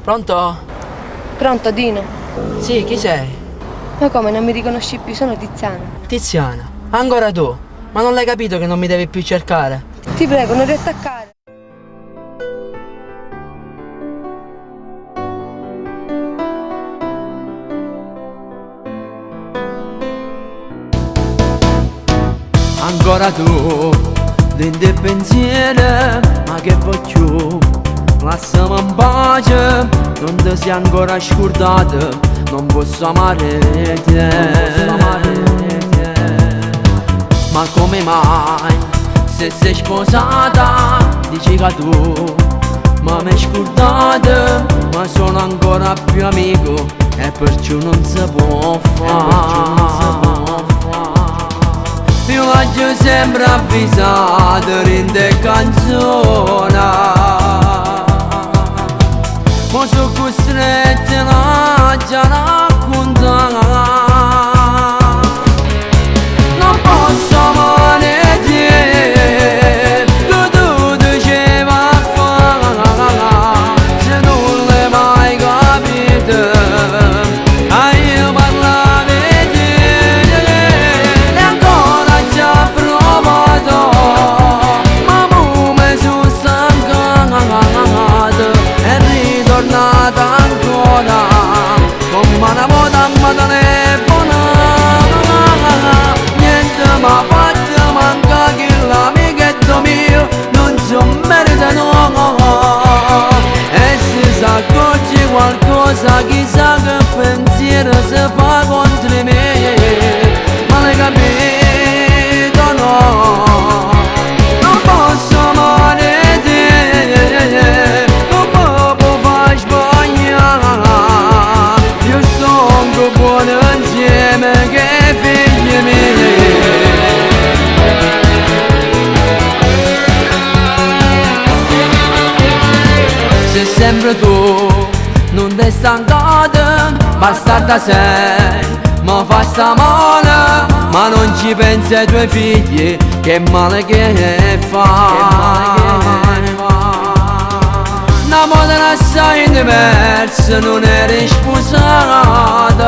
Pronto? Pronto, Dino? Sì, chi sei? Ma come, non mi riconosci più? Sono Tiziana. Tiziana. Ancora tu? Ma non l'hai capito che non mi devi più cercare? Ti prego, non riattaccare. Ancora tu, dentro il pensiero, ma che voglio? Lasciami in pace, non ti sei ancora scordato, non posso amare te. Ma come mai, se sei sposata, dici che tu ma mi hai scordato, ma sono ancora più amico e perciò non si può fare. Io l'ho sempre avvisato in te canzone, ma sono costretto a già raccontare. Non posso amare te, che tu dicevi a fare, se non l'hai mai capito, io parlavo di te, e ancora già provato, ma mo mi sono stancato, è ritornata ancora, come una moda ma ma fatto manca che l'amichetto mio non so merita no. E se s'accorge qualcosa chissà che pensiero si fa contro me, ma l'hai capito no? Non posso amare te, non mi può far sbagliare, io sto un buono insieme che figli miei. Sempre tu non ti stancata, bastarda sei, ma fa sta male, ma non ci pensi ai tuoi figli, che male che fa. Una moda assai diversa, non eri sposata.